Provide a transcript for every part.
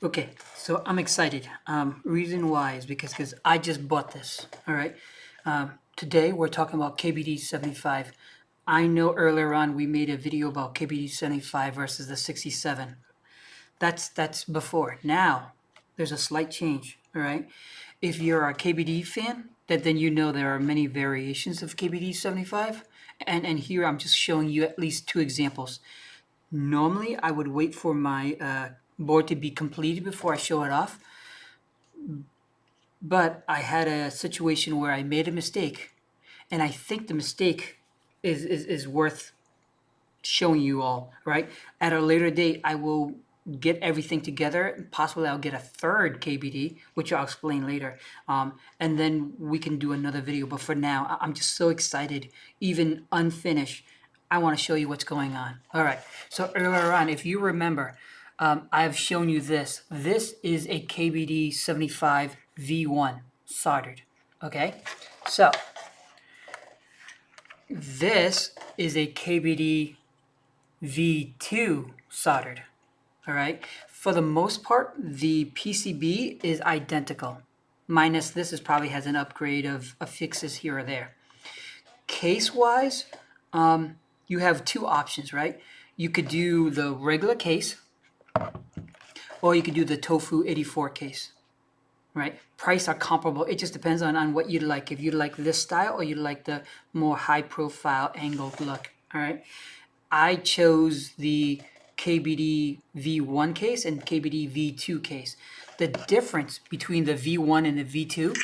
Okay, so I'm excited. Reason why is because I just bought this. All right. Today we're talking about KBD75. I know earlier on we made a video about KBD75 versus the 67. That's before. Now there's a slight change. All right. If you're a KBD fan, then you know there are many variations of KBD75, and here I'm just showing you at least two examples. Normally, I would wait for my board to be completed before I show it off. But I had a situation where I made a mistake, and I think the mistake is worth showing you all, right? At a later date, I will get everything together. Possibly I'll get a third KBD, which I'll explain later. And then we can do another video. But for now, I'm just so excited, even unfinished. I want to show you what's going on. All right. So earlier on, if you remember, I've shown you this. This is a KBD 75 V1 soldered. Okay. So this is a KBD V2 soldered. All right. For the most part, the PCB is identical. Minus this is probably has an upgrade of fixes here or there. Case-wise, you have two options, right? You could do the regular case, or you could do the Tofu 84 case, right? Price are comparable. It just depends on what you'd like. If you like this style or you like the more high-profile angled look, all right? I chose the KBD V1 case and KBD V2 case. The difference between the V1 and the V2,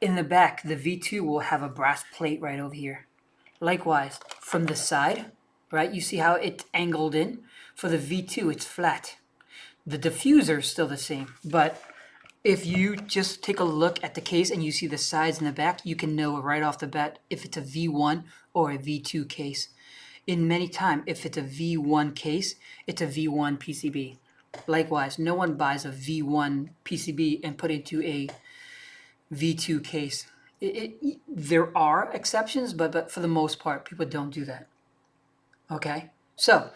in the back, the V2 will have a brass plate right over here. Likewise, from the side, right, you see how it's angled in? For the V2, it's flat. The diffuser is still the same, but if you just take a look at the case and you see the sides and the back, you can know right off the bat if it's a V1 or a V2 case. In many times, if it's a V1 case, it's a V1 PCB. Likewise, no one buys a V1 PCB and put it into a V2 case. There are exceptions, but for the most part, people don't do that. Okay, so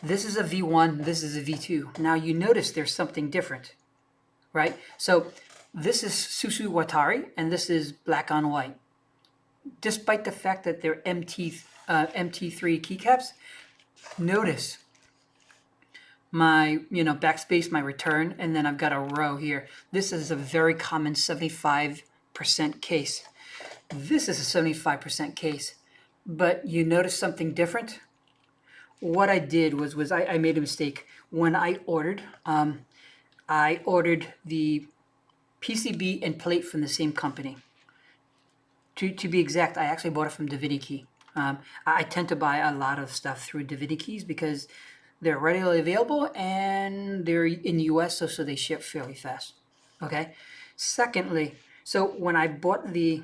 this is a V1, this is a V2. Now you notice there's something different, right? So this is Susu Watari, and this is black on white. Despite the fact that they're MT3 keycaps, notice my backspace, my return, and then I've got a row here. This is a very common 75% case. This is a 75% case, but you notice something different? What I did was I made a mistake. When I ordered the PCB and plate from the same company. To be exact, I actually bought it from DiviniKey. I tend to buy a lot of stuff through DiviniKeys because they're readily available and they're in the US, so they ship fairly fast. Okay. Secondly, so when I bought the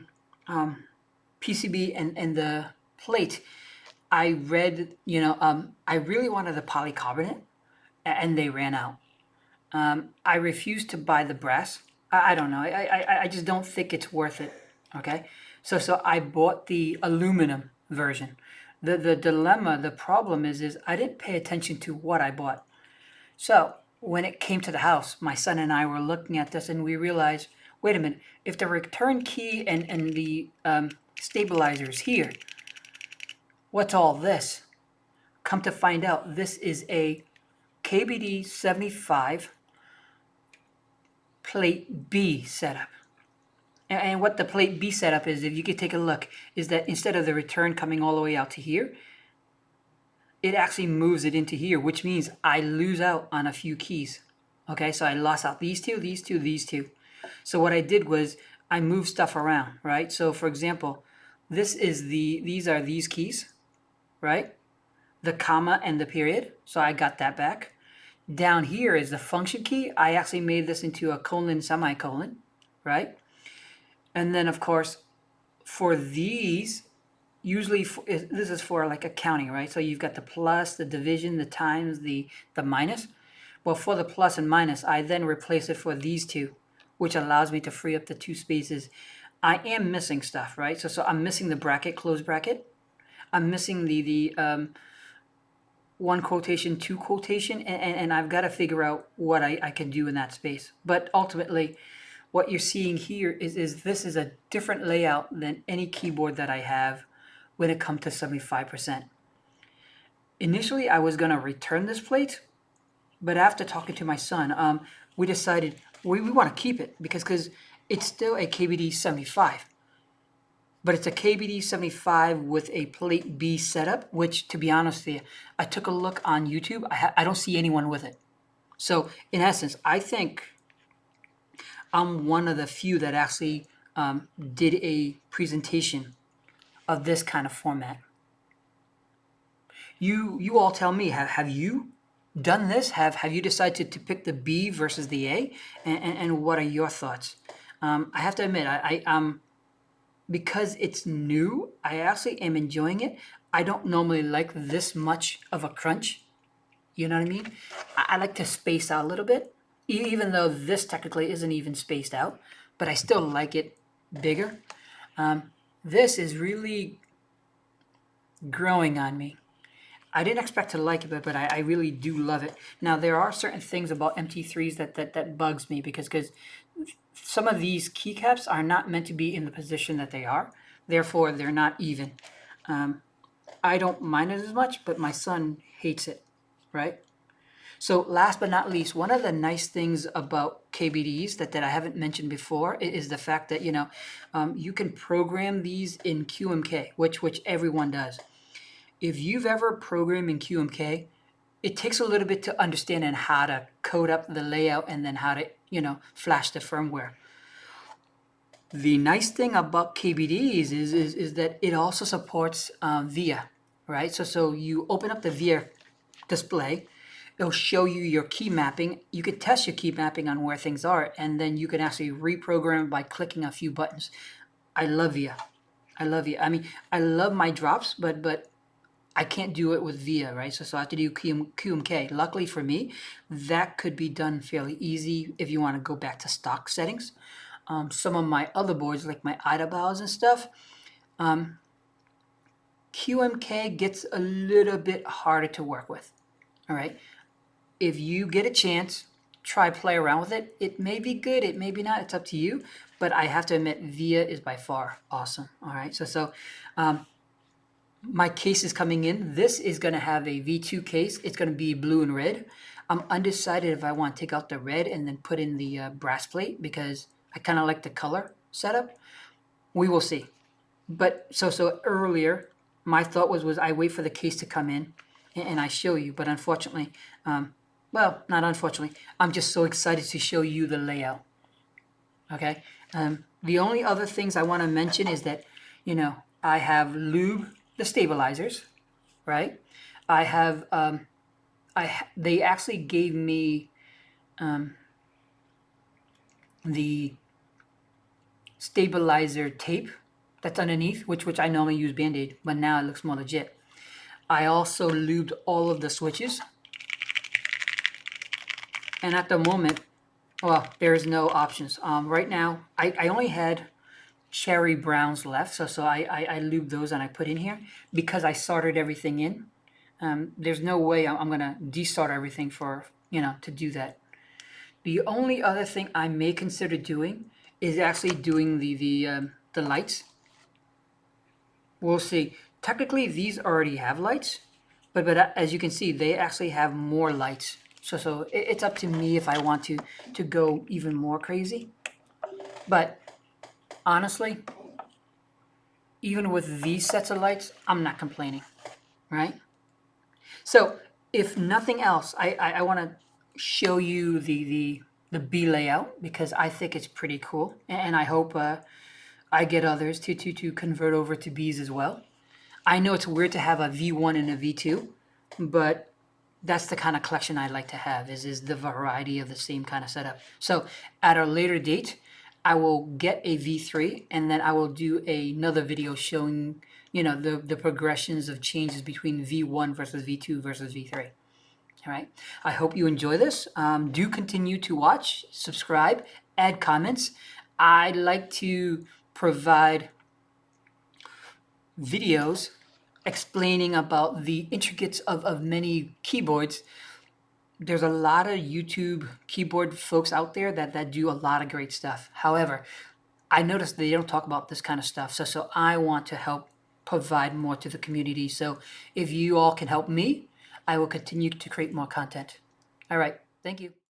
PCB and the plate, I read, I really wanted the polycarbonate, and they ran out. I refused to buy the brass. I don't know. I just don't think it's worth it. Okay. So I bought the aluminum version. The dilemma, the problem is I didn't pay attention to what I bought. So when it came to the house, my son and I were looking at this and we realized, wait a minute, if the return key and the stabilizer is here, what's all this? Come to find out, this is a KBD 75 plate B setup. And what the plate B setup is, if you could take a look, is that instead of the return coming all the way out to here, it actually moves it into here, which means I lose out on a few keys. Okay, so I lost out these two, these two, these two. So what I did was I moved stuff around, right? So for example, these are these keys, right? The comma and the period. So I got that back. Down here is the function key. I actually made this into a colon, semicolon, right? And then, of course, for these, usually this is for like accounting, right? So you've got the plus, the division, the times, the minus. Well, for the plus and minus, I then replace it for these two, which allows me to free up the two spaces. I am missing stuff, right? So I'm missing the bracket, close bracket. I'm missing the one quotation, two quotation, and I've got to figure out what I can do in that space. But ultimately, what you're seeing here is this is a different layout than any keyboard that I have when it comes to 75%. Initially, I was going to return this plate, but after talking to my son, we decided we want to keep it because it's still a KBD 75. But it's a KBD 75 with a plate B setup, which, to be honest with you, I took a look on YouTube. I don't see anyone with it. So, in essence, I think I'm one of the few that actually did a presentation of this kind of format. You all tell me, have you done this? Have you decided to pick the B versus the A? And what are your thoughts? I have to admit, because it's new, I actually am enjoying it. I don't normally like this much of a crunch. You know what I mean? I like to space out a little bit, even though this technically isn't even spaced out, but I still like it bigger. This is really growing on me. I didn't expect to like it, but I really do love it. Now, there are certain things about MT3s that bugs me because some of these keycaps are not meant to be in the position that they are. Therefore, they're not even. I don't mind it as much, but my son hates it, right? So last but not least, one of the nice things about KBDs that I haven't mentioned before is the fact that, you can program these in QMK, which everyone does. If you've ever programmed in QMK, it takes a little bit to understand and how to code up the layout and then how to, flash the firmware. The nice thing about KBDs is that it also supports VIA, right? So you open up the VIA display, it'll show you your key mapping. You could test your key mapping on where things are, and then you can actually reprogram by clicking a few buttons. I love VIA. I love VIA. I mean, I love my drops, but I can't do it with VIA, right? So I have to do QMK. Luckily for me, that could be done fairly easy if you want to go back to stock settings. Some of my other boards, like my IDA bows and stuff, QMK gets a little bit harder to work with, all right? If you get a chance, try play around with it. It may be good, it may be not, it's up to you, but I have to admit, VIA is by far awesome, all right? So my case is coming in. This is going to have a V2 case. It's going to be blue and red. I'm undecided if I want to take out the red and then put in the brass plate because I kind of like the color setup. We will see. But so earlier, my thought was I wait for the case to come in and I show you. But unfortunately, well, not unfortunately, I'm just so excited to show you the layout. Okay. The only other things I want to mention is that, I have lube the stabilizers, right? I have, they actually gave me the stabilizer tape that's underneath, which I normally use Band-Aid, but now it looks more legit. I also lubed all of the switches. And at the moment, well, there's no options. Right now, I only had cherry browns left, so I lubed those and I put in here because I soldered everything in. There's no way I'm gonna desolder everything for to do that. The only other thing I may consider doing is actually doing the lights. We'll see. Technically, these already have lights, but as you can see, they actually have more lights. So it's up to me if I want to go even more crazy. But honestly, even with these sets of lights, I'm not complaining, right? So if nothing else, I want to show you the B layout because I think it's pretty cool, and I hope I get others to convert over to Bs as well. I know it's weird to have a V1 and a V2, but that's the kind of collection I like to have is the variety of the same kind of setup. So at a later date, I will get a V3 and then I will do another video showing, the progressions of changes between V1 versus V2 versus V3. All right. I hope you enjoy this. Do continue to watch, subscribe, add comments. I like to provide videos explaining about the intricacies of many keyboards. There's a lot of YouTube keyboard folks out there that do a lot of great stuff. However, I noticed they don't talk about this kind of stuff. So I want to help provide more to the community. So if you all can help me, I will continue to create more content. All right. Thank you.